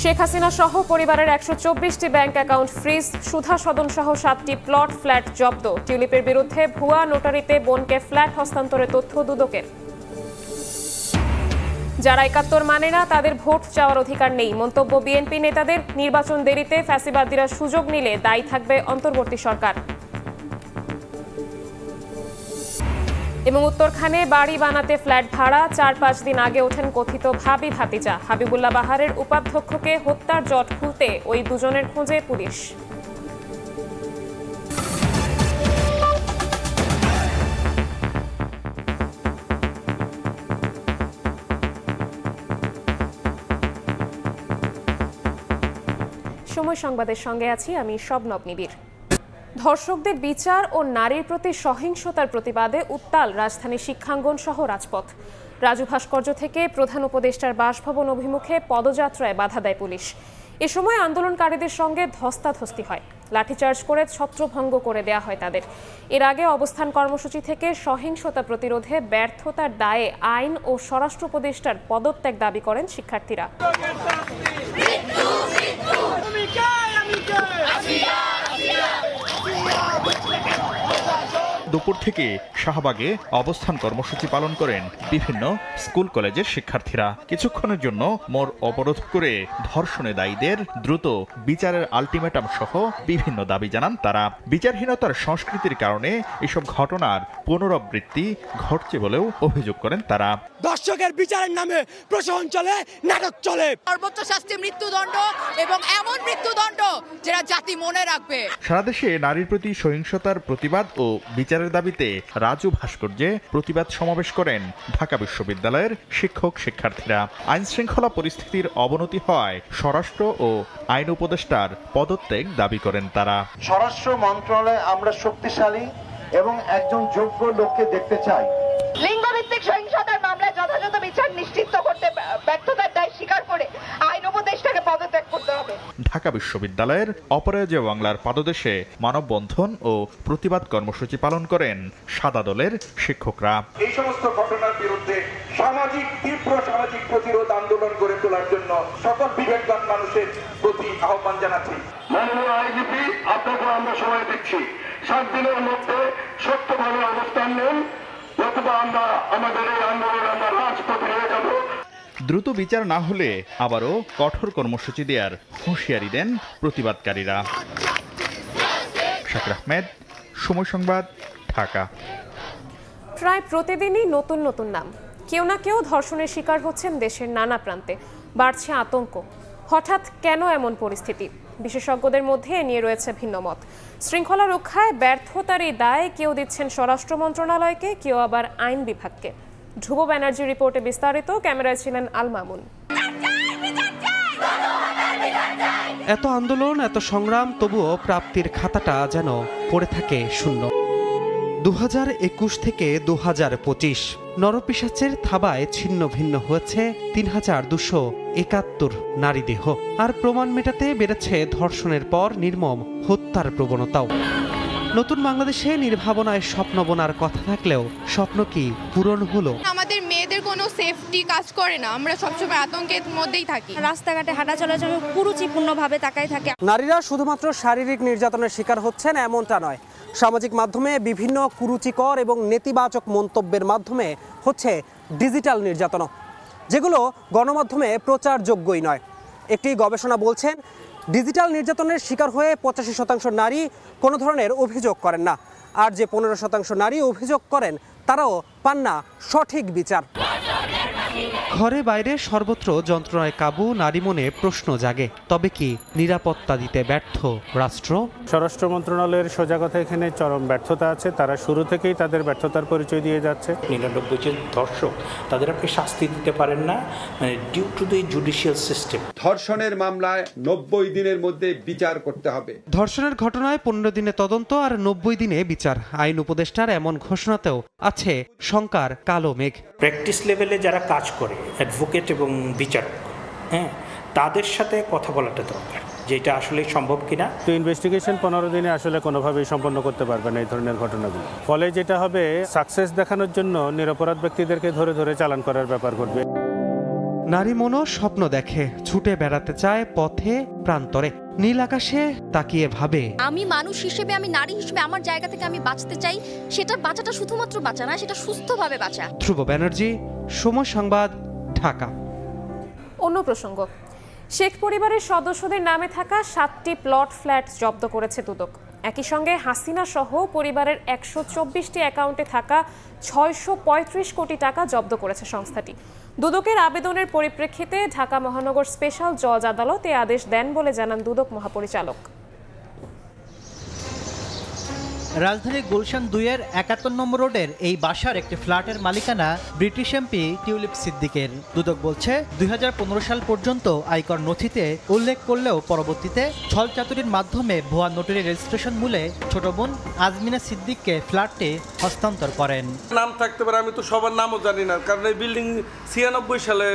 শেখ হাসিনা সহ পরিবারের ১২৪টি bank account freeze, সুধা সদন সহ 7টি প্লট ফ্ল্যাট জব্দ। টিউলিপের বিরুদ্ধে ভুয়া নোটারিতে বোনকে ফ্ল্যাট হস্তান্তরের তথ্য দুদকের। যারা ৭১ মানে না তাদের ভোট চাওয়ার অধিকার নেই, মন্তব্য বিএনপি নেতাদের। নির্বাচন দেরিতে ফ্যাসিবাদীরা সুযোগ নিলে দায়ী থাকবে অন্তর্বর্তী সরকার। এবং উত্তরখানে বাড়ি বানাতে ফ্ল্যাট ভাড়া, ৪-৫ দিন আগে ওঠেন কথিত ভাবি ভাতিজা। হাবিবুল্লাহ বাহারের উপাধ্যক্ষকে হত্যার জট খুলতে ওই দুজনের খোঁজে পুলিশ। সময় সংবাদের সঙ্গে আছি আমি শবনব নিবিড়। ধর্ষকদের বিচার ও নারীর প্রতি সহিংসতার প্রতিবাদে উত্তাল রাজধানীর শিক্ষাঙ্গন সহ রাজপথ। রাজু ভাস্কর্য থেকে প্রধান উপদেষ্টার বাসভবন অভিমুখে পদযাত্রায় বাধা দেয় পুলিশ। এ সময় আন্দোলনকারীদের সঙ্গে ধস্তাধস্তি হয়, লাঠিচার্জ করে ছত্রভঙ্গ করে দেয়া হয় তাদের। এর আগে অবস্থান কর্মসূচি থেকে সহিংসতা প্রতিরোধে ব্যর্থতার দায়ে আইন ও স্বরাষ্ট্র উপদেষ্টার পদত্যাগ দাবি করেন শিক্ষার্থীরা। দুপুর থেকে শাহবাগে অবস্থান কর্মসূচি পালন করেন বিভিন্ন স্কুল কলেজের শিক্ষার্থীরা। কিছুক্ষণের জন্য মোড় অবরোধ করে ধর্ষণে দায়ীদের দ্রুত বিচারের আলটিমেটাম সহ বিভিন্ন দাবি জানান তারা। বিচারহীনতার সংস্কৃতির কারণে এসব ঘটনার পুনরাবৃত্তি ঘটছে বলেও অভিযোগ করেন তারা। দর্শকের বিচারের নামে প্রশাসন চলে, নাটক চলে। সর্বোচ্চ শাস্তি মৃত্যুদণ্ড এবং এমন মৃত্যুদণ্ড যেটা জাতি মনে রাখবে। সারা দেশে নারীর প্রতি সহিংসতার প্রতিবাদ ও বিচারের দাবিতে রাজু ভাস্কর্যে প্রতিবাদ সমাবেশ করেন ঢাকা বিশ্ববিদ্যালয়ের শিক্ষক শিক্ষার্থীরা। আইন শৃঙ্খলা পরিস্থিতির অবনতি হওয়ায় স্বরাষ্ট্র ও আইন উপদেষ্টার পদত্যাগ দাবি করেন তারা। স্বরাষ্ট্র মন্ত্রণালয়ে আমরা শক্তিশালী এবং একজন যোগ্য লোককে দেখতে চাই। লিঙ্গভিত্তিক সহিংসতার মামলায় যথাযথ বিচার নিশ্চিত করতে ব্যর্থতার দায় স্বীকার করে আইন উপদেষ্টাকে পদত্যাগ করতে হবে। ঢাকা বিশ্ববিদ্যালয়ের অপরাজেয় বাংলার পাদদেশে মানববন্ধন ও প্রতিবাদ কর্মসূচি পালন করেন সাদা দলের শিক্ষকরা। এই সমস্ত ঘটনার বিরুদ্ধে তীব্র সামাজিক প্রতিরোধ আন্দোলন গড়ে তোলার জন্য সকল বিবেকবান মানুষের প্রতি আহ্বান জানাচ্ছি। মাননীয় আইজিপি, আপনাকে আমরা সময় দিচ্ছি, 7 দিনের মধ্যে সত্যভাবে অবস্থান নেন, নতুবা আমরা আমাদের এই আন্দোলন আমরা রাজপথে নিয়ে যাব। দ্রুত বিচার না হলে আবারও কঠোর কর্মসূচি দেওয়ার হুঁশিয়ারি দেন প্রতিবাদকারীরা। শাকির আহমেদ, সময় সংবাদ, ঢাকা। প্রায় প্রতিদিনই নতুন নতুন নাম। কেউ না কেউ ধর্ষণের শিকার হচ্ছেন দেশের নানা প্রান্তে। বাড়ছে আতঙ্ক। হঠাৎ কেন এমন পরিস্থিতি? বিশেষজ্ঞদের মধ্যে এ নিয়ে রয়েছে ভিন্ন মত। শৃঙ্খলা রক্ষায় ব্যর্থতার এই দায় কেউ দিচ্ছেন স্বরাষ্ট্র মন্ত্রণালয়কে, কেউ আবার আইন বিভাগকে। ধ্রুব ব্যানার্জি রিপোর্টে বিস্তারিত, ক্যামেরায় ছিলেন আল মামুন। এত আন্দোলন, এত সংগ্রাম, তবুও প্রাপ্তির খাতাটা যেন পড়ে থাকে শূন্য। 2021 থেকে 2025 নরপিশাচের থাবায় ছিন্ন ভিন্ন হয়েছে 3271 নারী দেহ। আর প্রমাণ মেটাতে বেড়েছে ধর্ষণের পর নির্মম হত্যার প্রবণতাও। নতুন বাংলাদেশে নির্ভাবনায় স্বপ্ন বোনার কথা থাকলেও স্বপ্ন কি পূরণ হলো? আমাদের মেয়েদের কোনো সেফটি কাজ করে না, আমরা সবসময় আতঙ্কের মধ্যেই থাকি। রাস্তাঘাটে হাঁটা চলাচল কুরুচিপূর্ণভাবে তাকায় থাকে। নারীরা শুধুমাত্র শারীরিক নির্যাতনের শিকার হচ্ছেন এমনটা নয়, সামাজিক মাধ্যমে বিভিন্ন কুরুচিকর এবং নেতিবাচক মন্তব্যের মাধ্যমে হচ্ছে ডিজিটাল নির্যাতন, যেগুলো গণমাধ্যমে প্রচারযোগ্যই নয়। একটি গবেষণা বলছেন, ডিজিটাল নির্যাতনের শিকার হয়ে 85% নারী কোনো ধরনের অভিযোগ করেন না, আর যে 15% নারী অভিযোগ করেন তারাও পান না সঠিক বিচার। ঘরে বাইরে সর্বত্র যন্ত্রণায় কাবু, নারী মনে প্রশ্ন জাগে, তবে কি নিরাপত্তা দিতে ব্যর্থ রাষ্ট্র? স্বরাষ্ট্র মন্ত্রণালয়ের সোজা কথা এখানে চরম ব্যর্থতা আছে। তারা শুরু থেকেই তাদের ব্যর্থতার পরিচয় দিয়ে যাচ্ছে। 99 জন ধর্ষক, তাদের আপনি শাস্তি দিতে পারেন না, due to the judicial system. ধর্ষণের মামলায় 90 দিনের মধ্যে বিচার করতে হবে। ধর্ষণের ঘটনায় 15 দিনে তদন্ত আর 90 দিনে বিচার। আইন উপদেষ্টার এমন ঘোষণাতেও আছে শঙ্কার কালো মেঘ। প্র্যাকটিস লেভেলে যারা কাজ করে, অ্যাডভোকেট এবং বিচারক, তাদের সাথে কথা বলাটা দরকার, যেটা আসলে সম্ভব কিনা। তো ইনভেস্টিগেশন 15 দিনে আসলে কোনোভাবেই সম্পন্ন করতে পারবে না এই ধরনের ঘটনাগুলো। ফলে যেটা হবে, সাকসেস দেখানোর জন্য নিরপরাধ ব্যক্তিদেরকে ধরে ধরে চালান করার ব্যাপার ঘটবে। নারী মনও স্বপ্ন দেখে, ছুটে বেড়াতে চায় পথে প্রান্তরে, নীল আকাশে তাকিয়ে ভাবে আমি মানুষ হিসেবে, আমি নারী হিসেবে আমার জায়গা থেকে আমি বাঁচতে চাই। সেটার বাঁচাটা শুধুমাত্র বাঁচা না, সেটা সুস্থভাবে বাঁচা। ধ্রুব ব্যানার্জি, সময় সংবাদ, ঢাকা। অন্য প্রসঙ্গ, শেখ পরিবারের সদস্যদের নামে থাকা 7টি প্লট ফ্ল্যাট জব্দ করেছে দুদক। একই সঙ্গে হাসিনা সহ পরিবারের 124টি অ্যাকাউন্টে থাকা 635 কোটি টাকা জব্দ করেছে সংস্থাটি। দুদকের আবেদনের পরিপ্রেক্ষিতে ঢাকা মহানগর স্পেশাল জজ আদালত এ আদেশ দেন বলে জানান দুদক মহাপরিচালক। রাজধানীর গুলশান 2-এর 71 নম্বর রোডের এই বাসার একটি ফ্ল্যাটের মালিকানা ব্রিটিশ এমপি টিউলিপ সিদ্দিকের। দুদক বলছে 2015 সাল পর্যন্ত আয়কর নথিতে উল্লেখ করলেও পরবর্তীতে ছলচাতুরির মাধ্যমে ভুয়া নোটারি রেজিস্ট্রেশন মূলে ছোট বোন আজমিনা সিদ্দিককে ফ্ল্যাটটি হস্তান্তর করেন। নাম থাকতে পারে, আমি তো সবার নামও জানি না, কারণ এই বিল্ডিং 96 সালে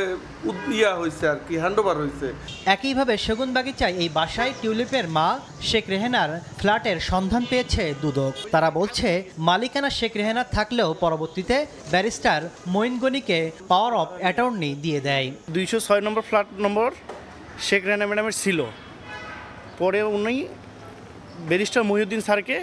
হয়েছে আর কি, হ্যান্ডওভার হয়েছে। একইভাবে সেগুনবাগিচায় এই বাসায় টিউলিপের মা শেখ রেহেনার ফ্ল্যাটের সন্ধান পেয়েছে দুদক। তারা বলছে মালিকানা শেখ রেহেনা থাকলেও পরবর্তীতে ব্যারিস্টার মঈন গনিকে পাওয়ার অফ অ্যাটর্নি দিয়ে দেয়। 206 নম্বর ফ্ল্যাট নম্বর শেখ রেহেনা ম্যাডামের ছিল, পরে উনি ব্যারিস্টার মহিউদ্দিন স্যারকে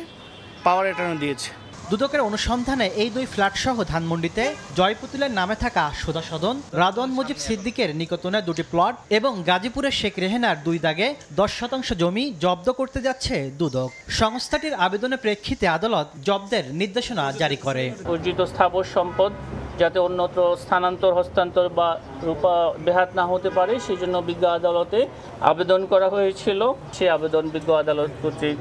পাওয়ার অ্যাটর্নি দিয়েছে। দুদকের অনুসন্ধানে এই 2 ফ্ল্যাটসহ ধানমন্ডিতে জয়পুতুলের নামে থাকা সুধা সদন, রাদওয়ান মুজিব সিদ্দিকের নিকটনে 2টি প্লট এবং গাজীপুরের শেখ রেহেনার 2 দাগে 10% জমি জব্দ করতে যাচ্ছে দুদক। সংস্থাটির আবেদনের প্রেক্ষিতে আদালত জব্দের নির্দেশনা জারি করে। অর্জিত স্থাবর সম্পদ যাতে অন্যত্র স্থানান্তর, হস্তান্তর বা রূপা বেহাত না হতে পারে, সেই জন্য বিজ্ঞ আদালতে আবেদন করা হয়েছিল। সেই আবেদন বিজ্ঞ আদালত কর্তৃক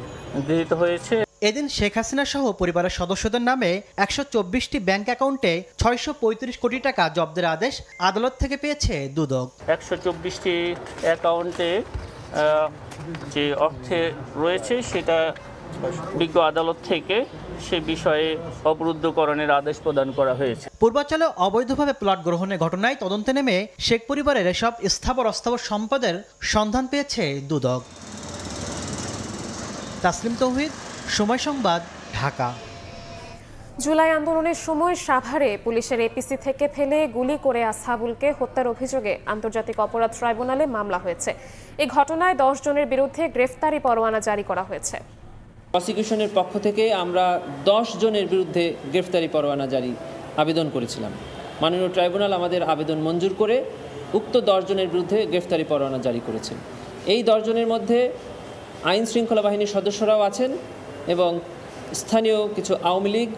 গৃহীত হয়েছে। এদিন শেখ হাসিনা সহ পরিবারের সদস্যদের নামে 124টি ব্যাংক অ্যাকাউন্টে 635 কোটি টাকা জব্দের আদেশ আদালত থেকে পেয়েছে দুদক। 124টি অ্যাকাউন্টে যে অর্থে রয়েছে সেটা বিজ্ঞ আদালত থেকে সে বিষয়ে অবরুদ্ধকরণের আদেশ প্রদান করা হয়েছে। পূর্বাঞ্চলে অবৈধভাবে প্লট গ্রহণের ঘটনায় তদন্তে নেমে শেখ পরিবারের এসব স্থাবর অস্থাবর সম্পদের সন্ধান পেয়েছে দুদক। তাসলিম তৌহিদ, সময় সংবাদ, ঢাকা। জুলাই আন্দোলনের সময় সাভারে পুলিশের এপিসি থেকে ফেলে গুলি করে আসহাবুলকে হত্যার অভিযোগে আন্তর্জাতিক অপরাধ ট্রাইব্যুনালে মামলা হয়েছে। এই ঘটনায় 10 জনের বিরুদ্ধে গ্রেফতারি পরোয়ানা জারি করা হয়েছে। প্রসিকিউশনের পক্ষ থেকে আমরা 10 জনের বিরুদ্ধে গ্রেফতারি পরোয়ানা জারি আবেদন করেছিলাম। মাননীয় ট্রাইব্যুনাল আমাদের আবেদন মঞ্জুর করে উক্ত 10 জনের বিরুদ্ধে গ্রেফতারি পরোয়ানা জারি করেছেন। এই 10 জনের মধ্যে আইন শৃঙ্খলা বাহিনীর সদস্যরাও আছেন এবং স্থানীয় কিছু আওয়ামী লীগ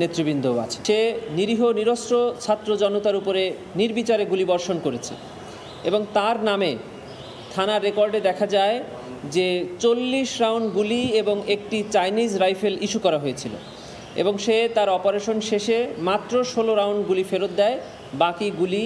নেতৃবৃন্দও আছে। সে নিরীহ নিরস্ত্র ছাত্র জনতার উপরে নির্বিচারে গুলিবর্ষণ করেছে এবং তার নামে থানার রেকর্ডে দেখা যায় যে 40 রাউন্ড গুলি এবং একটি চাইনিজ রাইফেল ইস্যু করা হয়েছিল এবং সে তার অপারেশন শেষে মাত্র 16 রাউন্ড গুলি ফেরত দেয়, বাকি গুলি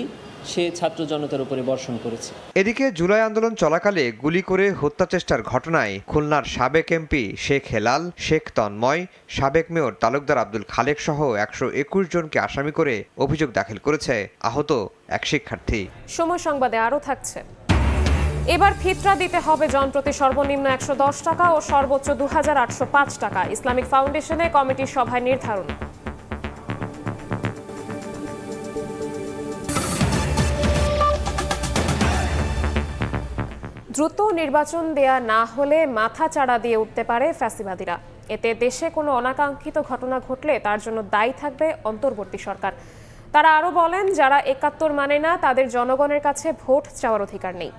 সে ছাত্র জনতার উপরে বর্ষণ করেছে। এদিকে জুলাই আন্দোলন চলাকালে গুলি করে হত্যা চেষ্টার ঘটনায় খুলনার সাবেক এমপি শেখ হেলাল, শেখ তন্ময়, সাবেক মেয়র তালুকদার আব্দুল খালেক সহ 121 জনকে আসামি করে অভিযোগ দাখিল করেছে আহত এক শিক্ষার্থী। সময় সংবাদে আরও থাকছে। এবার ফিতরা দিতে হবে জনপ্রতি সর্বনিম্ন 110 টাকা ও সর্বোচ্চ 2805 টাকা। ইসলামিক ফাউন্ডেশনে কমিটির সভায় নির্ধারণ। দ্রুত নির্বাচন দেয়া না হলে মাথা চাড়া দিয়ে উঠতে পারে ফ্যাসিবাদীরা। এতে দেশে কোনো অনাকাঙ্ক্ষিত ঘটনা ঘটলে তার জন্য দায়ী থাকবে অন্তর্বর্তী সরকার। তারা আরও বলেন, যারা 71 মানে না তাদের জনগণের কাছে ভোট চাওয়ার অধিকার নেই।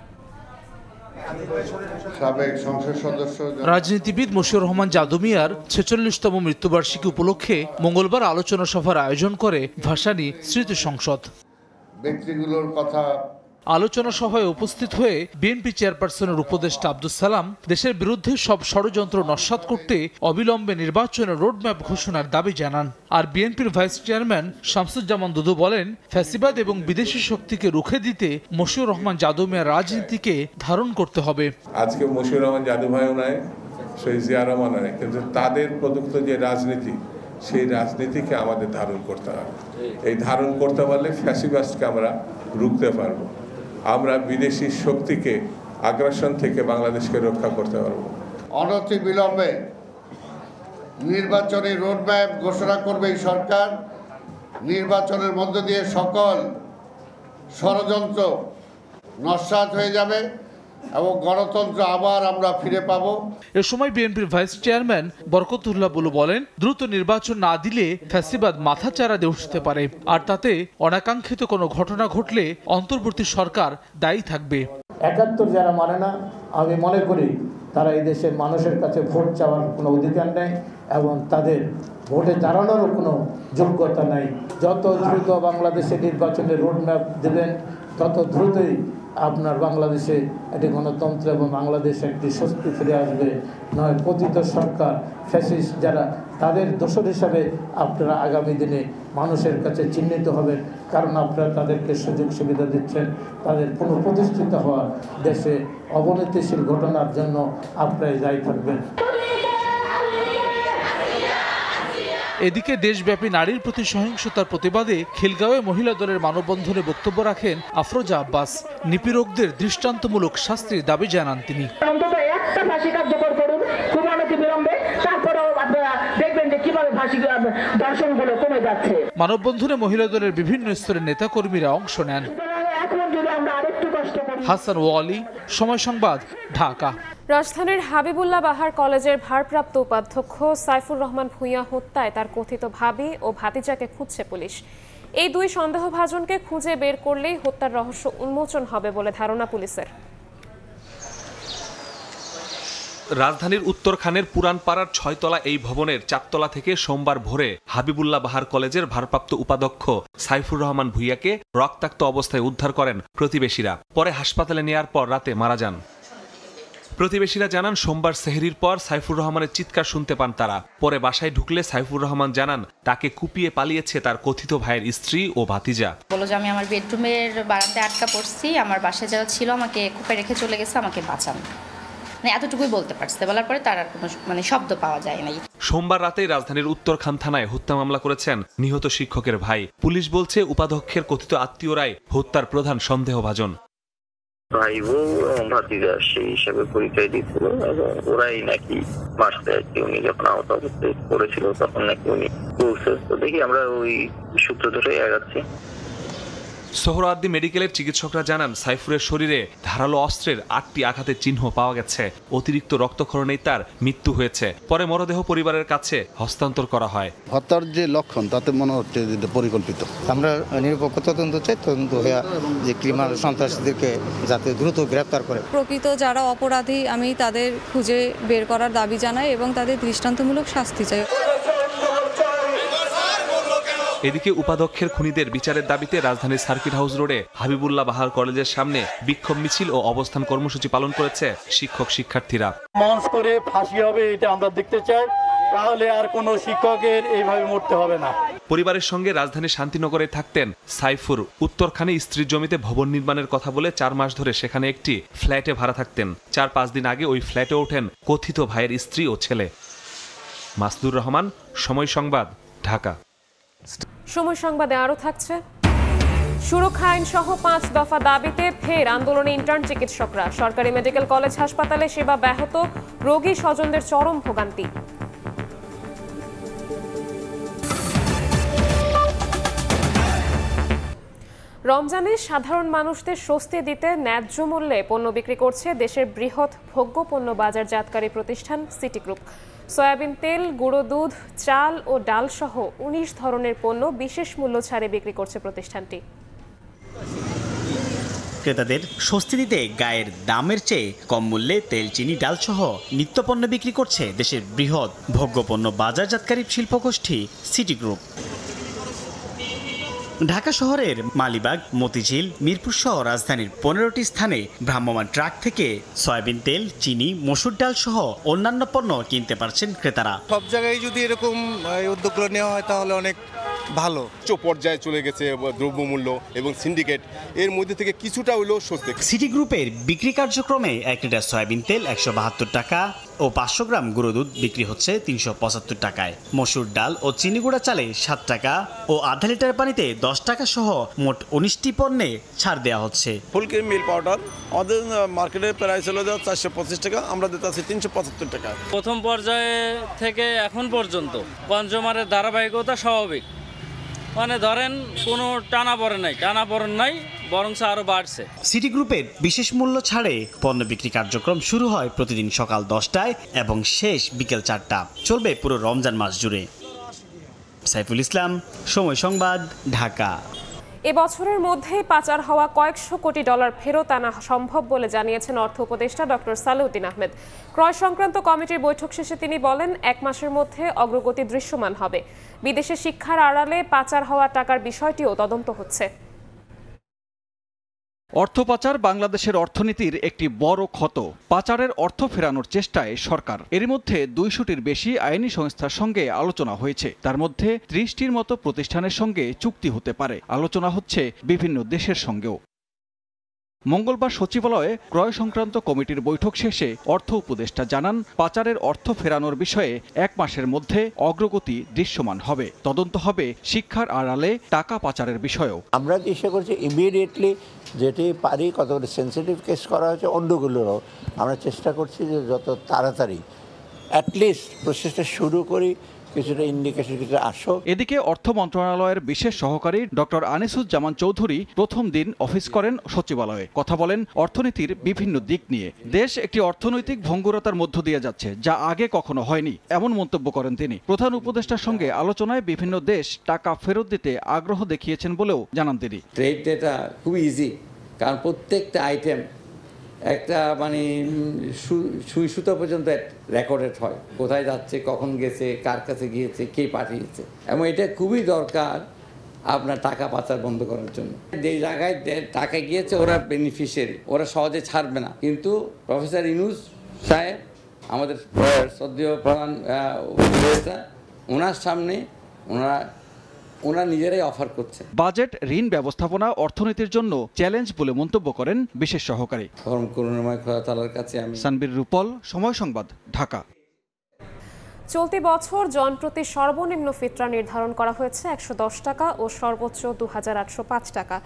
রাজনীতিবিদ মশিউর রহমান জাদু মিয়ার 46তম মৃত্যুবার্ষিকী উপলক্ষে মঙ্গলবার আলোচনা সভার আয়োজন করে ভাসানী স্মৃতি সংসদ। ব্যক্তিগুলোর কথা আলোচনা সভায় উপস্থিত হয়ে বিএনপি চেয়ারপারসনের উপদেষ্টা আব্দুস সালাম দেশের বিরুদ্ধে সব ষড়যন্ত্র নস্যাৎ করতে অবিলম্বে নির্বাচনের রোডম্যাপ ঘোষণার দাবি জানান। আর বিএনপির ভাইস চেয়ারম্যান শামসুজ্জামান দুদু বলেন, ফ্যাসিবাদ এবং বিদেশি শক্তিকে রুখে দিতে মশিউর রহমান জাদু মিয়ার রাজনীতিকে ধারণ করতে হবে। আজকে মশিউর রহমান জাদু ভাইও নাই, শহীদ জিয়া রহমান নাই, কিন্তু তাদের প্রদত্ত যে রাজনীতি, সেই রাজনীতিকে আমাদের ধারণ করতে হবে। এই ধারণ করতে পারলে ফ্যাসিবাদকে আমরা রুখতে পারবো। আমরা বিদেশি শক্তিকে আগ্রাসন থেকে বাংলাদেশকে রক্ষা করতে পারব। অনতি বিলম্বে নির্বাচনী রোডম্যাপ ঘোষণা করবে এই সরকার। নির্বাচনের মধ্য দিয়ে সকল ষড়যন্ত্র নস্যাৎ হয়ে যাবে এবং গণতন্ত্র আবার আমরা ফিরে পাবো। এ সময় বিএনপির ভাইস চেয়ারম্যান বরকতুল্লাহ বুলু বলেন, দ্রুত নির্বাচন না দিলে ফ্যাসিবাদ মাথাচাড়া দিয়ে উঠতে পারে, আর তাতে অনাকাঙ্ক্ষিত কোনো ঘটনা ঘটলে অন্তর্বর্তী সরকার দায়ী থাকবে। ৭১ যারা মানে না, আমি মনে করি তারা এই দেশের মানুষের কাছে ভোট চাওয়ার কোনো অধিকার নেই এবং তাদের ভোটে দাঁড়ানোরও কোনো যোগ্যতা নাই। যত দ্রুত বাংলাদেশে নির্বাচনের রোডম্যাপ দেবেন তত দ্রুতই আপনার বাংলাদেশে একটি গণতন্ত্র এবং বাংলাদেশে একটি স্বস্তি ফিরে আসবে। নয় পতিত সরকার ফ্যাসিস্ট যারা, তাদের দোষর হিসাবে আপনারা আগামী দিনে মানুষের কাছে চিহ্নিত হবেন, কারণ আপনারা তাদেরকে সুযোগ সুবিধা দিচ্ছেন। তাদের পুনঃপ্রতিষ্ঠিত হওয়া দেশে অবনতিশীল ঘটনার জন্য আপনারাই দায়ী থাকবেন। এদিকে দেশব্যাপী নারীর প্রতি সহিংসতার প্রতিবাদে খিলগাঁওয়ে মহিলা দলের মানববন্ধনে বক্তব্য রাখেন আফরোজা আব্বাস। নিপীড়কদের দৃষ্টান্তমূলক শাস্তির দাবি জানান তিনি। অন্তত একটা ফাঁসি কার্যকর করুন খুব অনতিবিলম্বে, তারপরেও আপনারা দেখবেন যে কিভাবে ফাঁসি দর্শনগুলো কমে যাচ্ছে। মানববন্ধনে মহিলা দলের বিভিন্ন স্তরের নেতাকর্মীরা অংশ নেন। হাসান ওয়ালি, সময় সংবাদ, ঢাকা। রাজধানীর হাবিবুল্লাহ বাহার কলেজের ভারপ্রাপ্ত উপাধ্যক্ষ সাইফুর রহমান ভূঁইয়া হত্যায় তার কথিত ভাবি ও ভাতিজাকে খুঁজছে পুলিশ। এই দুই সন্দেহভাজনকে খুঁজে বের করলেই হত্যার রহস্য উন্মোচন হবে বলে ধারণা পুলিশের। রাজধানীর উত্তরখানের পুরানপাড়ার ৬ তলা এই ভবনের ৪ তলা থেকে সোমবার ভোরে হাবিবুল্লাহ বাহার কলেজের ভারপ্রাপ্ত উপাধ্যক্ষ সাইফুর রহমান ভূঁইয়াকে রক্তাক্ত অবস্থায় উদ্ধার করেন প্রতিবেশীরা। পরে হাসপাতালে নেয়ার পর রাতে মারা যান। প্রতিবেশীরা জানান, সোমবার সেহরির পর সাইফুর রহমানের চিৎকার শুনতে পান তারা। পরে বাসায় ঢুকলে সাইফুর রহমান জানান তাকে কুপিয়ে পালিয়েছে তার কথিত ভাইয়ের স্ত্রী ও ভাতিজা। বলো যে আমি আমার বেডরুমের বারান্দায় আটকা পড়ছি, আমার বাসায় যারা ছিল আমাকে কুপে রেখে চলে গেছে, আমাকে বাঁচান। এতটুকুই বলতে পারছে। বলার পরে তার আর কোনো শব্দ পাওয়া যায় নাই। সোমবার রাতেই রাজধানীর উত্তরখান থানায় হত্যা মামলা করেছেন নিহত শিক্ষকের ভাই। পুলিশ বলছে উপাধ্যক্ষের কথিত আত্মীয়রাই হত্যার প্রধান সন্দেহভাজন। ভাই বউ ভাতিজা সেই হিসাবে পরিচয় দিচ্ছিল এবং ওরাই নাকি মারতে আর কি। উনি যখন আহত অবস্থায় পড়েছিল তখন নাকি উনি বলছে। তো দেখি আমরা ওই সূত্র ধরেই আগাচ্ছি। সোহরাওয়ার্দী মেডিকেলের চিকিৎসকরা জানান, সাইফুরের শরীরে ধারালো অস্ত্রের 8টি আঘাতের চিহ্ন পাওয়া গেছে। অতিরিক্ত রক্তক্ষরণেই তার মৃত্যু হয়েছে। পরে মরদেহ পরিবারের কাছে হস্তান্তর করা হয়। হত্যার যে লক্ষণ তাতে মনে হচ্ছে পরিকল্পিত। আমরা নিরপেক্ষ তদন্ত চাই, তদন্ত হয়ে যে ক্রিমিনাল সন্ত্রাসীদেরকে যাতে দ্রুত গ্রেপ্তার করে। প্রকৃত যারা অপরাধী আমি তাদের খুঁজে বের করার দাবি জানাই এবং তাদের দৃষ্টান্তমূলক শাস্তি চাই। এদিকে উপাধ্যক্ষের খুনিদের বিচারের দাবিতে রাজধানীর সার্কিট হাউস রোডে হাবিবুল্লাহ বাহার কলেজের সামনে বিক্ষোভ মিছিল ও অবস্থান কর্মসূচি পালন করেছে শিক্ষক শিক্ষার্থীরা। মঞ্চ করে ফাঁসি হবে এটা আমরা দেখতে চাই, তাহলে আর কোনো শিক্ষকের এইভাবে মরতে হবে না। পরিবারের সঙ্গে রাজধানীর শান্তিনগরে থাকতেন সাইফুর। উত্তরখানে স্ত্রীর জমিতে ভবন নির্মাণের কথা বলে 4 মাস ধরে সেখানে একটি ফ্ল্যাটে ভাড়া থাকতেন। 4-5 দিন আগে ওই ফ্ল্যাটে ওঠেন কথিত ভাইয়ের স্ত্রী ও ছেলে। মাসদুর রহমান, সময় সংবাদ, ঢাকা। সময় সংবাদে আরো থাকছে, সুরক্ষা আইন সহ 5 দফা দাবিতে ফের আন্দোলনে ইন্টার্ন চিকিৎসকরা। সরকারি মেডিকেল কলেজ হাসপাতালে সেবা ব্যাহত, রোগী স্বজনদের চরম ভোগান্তি। রমজানে সাধারণ মানুষদের স্বস্তি দিতে ন্যায্য মূল্যে পণ্য বিক্রি করছে দেশের বৃহৎ ভোগ্যপণ্য বাজারজাতকারী প্রতিষ্ঠান সিটি গ্রুপ। সয়াবিন তেল, গুঁড়ো দুধ, চাল ও ডাল সহ 19 ধরনের পণ্য বিশেষ মূল্য ছাড়ে বিক্রি করছে প্রতিষ্ঠানটি। ক্রেতাদের স্বস্তি দিতে গায়ের দামের চেয়ে কম মূল্যে তেল, চিনি, ডাল সহ নিত্যপণ্য বিক্রি করছে দেশের বৃহৎ ভোগ্যপণ্য বাজারজাতকারী শিল্পগোষ্ঠী সিটি গ্রুপ। ঢাকা শহরের মালিবাগ, মতিঝিল, মিরপুর সহ রাজধানীর 15টি স্থানে ভ্রাম্যমাণ ট্রাক থেকে সয়াবিন তেল, চিনি, মসুর ডাল সহ অন্যান্য পণ্য কিনতে পারছেন ক্রেতারা। সব জায়গায় যদি এরকম উদ্যোগগুলো নেওয়া হয় তাহলে অনেক ভালো। উচ্চ পর্যায়ে চলে গেছে দ্রব্যমূল্য এবং সিন্ডিকেট, এর মধ্যে থেকে কিছুটা হলেও স্বস্তি। সিটি গ্রুপের বিক্রি কার্যক্রমে 1 লিটার সয়াবিন তেল 172 টাকা ও 500 গ্রাম গুঁড়ো দুধ বিক্রি হচ্ছে 375 টাকায়। মসুর ডাল ও চিনি গুঁড়া চালে 7 টাকা ও আধা লিটার পানিতে 10 টাকা সহ মোট 19টি পণ্যে ছাড় দেওয়া হচ্ছে। ফুলকি মিল পাউডার আমাদের মার্কেটে প্রাইস হলো 425 টাকা, আমরা দিতেছি 375 টাকা। প্রথম পর্যায়ে থেকে এখন পর্যন্ত কনজিউমারের ধারাবাহিকতা স্বাভাবিক, মানে ধরেন কোনো টানাপড়েন নাই, বরং আরো বাড়ছে। সিটি গ্রুপের বিশেষ মূল্য ছাড়ে পণ্য বিক্রি কার্যক্রম শুরু হয় প্রতিদিন সকাল 10টায় এবং শেষ বিকেল 4টা। চলবে পুরো রমজান মাস জুড়ে। সাইফুল ইসলাম, সময় সংবাদ, ঢাকা। এবছরের মধ্যেই পাচার হওয়া কয়েকশো কোটি ডলার ফেরত আনা সম্ভব বলে জানিয়েছেন অর্থ উপদেষ্টা ডক্টর সালেউদ্দিন আহমেদ। ক্রয় সংক্রান্ত কমিটির বৈঠক শেষে তিনি বলেন, 1 মাসের মধ্যে অগ্রগতি দৃশ্যমান হবে। বিদেশে শিক্ষার আড়ালে পাচার হওয়া টাকার বিষয়টিও তদন্ত হচ্ছে। অর্থ পাচার বাংলাদেশের অর্থনীতির একটি বড় ক্ষত। পাচারের অর্থ ফেরানোর চেষ্টায় সরকার। এর মধ্যে 200টির বেশি আইনি সংস্থার সঙ্গে আলোচনা হয়েছে। তার মধ্যে 30টির মতো প্রতিষ্ঠানের সঙ্গে চুক্তি হতে পারে। আলোচনা হচ্ছে বিভিন্ন দেশের সঙ্গেও। মঙ্গলবার সচিবালয়ে ক্রয় সংক্রান্ত কমিটির বৈঠক শেষে অর্থ উপদেষ্টা জানান, পাচারের অর্থ ফেরানোর বিষয়ে 1 মাসের মধ্যে অগ্রগতি দৃশ্যমান হবে। তদন্ত হবে শিক্ষার আড়ালে টাকা পাচারের বিষয়েও। আমরা চেষ্টা করছি ইমিডিয়েটলি যেটি পারি, কতগুলো সেন্সিটিভ কেস করা হয়েছে অন্যগুলোরও আমরা চেষ্টা করছি যে যত তাড়াতাড়ি অ্যাটলিস্ট প্রসেসটা শুরু করি, কিছুটা ইন্ডিকেশন কিছুটা আসো। এদিকে অর্থ মন্ত্রণালয়ের বিশেষ সহকারী ডক্টর আনিসুজ্জামান চৌধুরী প্রথম দিন অফিস করেন সচিবালয়ে। কথা বলেন অর্থনীতির বিভিন্ন দিক নিয়ে। দেশ একটি অর্থনৈতিক ভঙ্গুরতার মধ্য দিয়ে যাচ্ছে, যা আগে কখনো হয়নি, এমন মন্তব্য করেন তিনি। প্রধান উপদেষ্টার সঙ্গে আলোচনায় বিভিন্ন দেশ টাকা ফেরত দিতে আগ্রহ দেখিয়েছেন বলেও জানান তিনি। ট্রেড ডেটা খুব ইজি, কারণ প্রত্যেকটা আইটেম একটা মানে সুই সুতো পর্যন্ত রেকর্ডেড হয়, কোথায় যাচ্ছে, কখন গেছে, কার কাছে গিয়েছে, কে পাঠিয়েছে। এবং এটা খুবই দরকার আপনার টাকা পাচার বন্ধ করার জন্য। যে জায়গায় টাকা গিয়েছে ওরা বেনিফিশিয়ারি, ওরা সহজে ছাড়বে না। কিন্তু প্রফেসর ইউনূস সাহেব, আমাদের শ্রদ্ধেয় প্রধান উপদেষ্টা, ওনার সামনে ওনারা নিজেরাই অফার করছে। বাজেট, ঋণ ব্যবস্থাপনা অর্থনীতির জন্য চ্যালেঞ্জ বলে মন্তব্য করেন বিশেষ সহকারী। করুণাময় খোদা তাআলার কাছে আমি। সানবীর রূপল, সময় সংবাদ, ঢাকা। চলতি বছর জনপ্রতি সর্বনিম্ন ফিতরা নির্ধারণ করা হয়েছে 110 টাকা ও সর্বোচ্চ 2805 টাকা।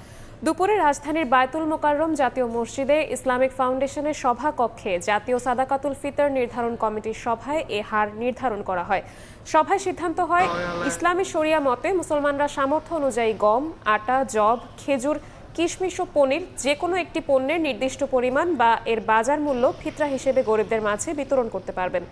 দুপুরে রাজধানীর বায়তুল মোকাররম জাতীয় মসজিদে ইসলামিক ফাউন্ডেশনের সভাকক্ষে জাতীয় সাদাকাতুল ফিতর নির্ধারণ কমিটির সভায় এ হার নির্ধারণ করা হয়। সভায় সিদ্ধান্ত হয়, ইসলামী শরিয়া মতে মুসলমানরা সামর্থ্য অনুযায়ী গম, আটা, যব, খেজুর, কিশমিশ ও পনির যে কোনো একটি পণ্যের নির্দিষ্ট পরিমাণ বা এর বাজার মূল্য ফিতরা হিসেবে গরিবদের মাঝে বিতরণ করতে পারবেন।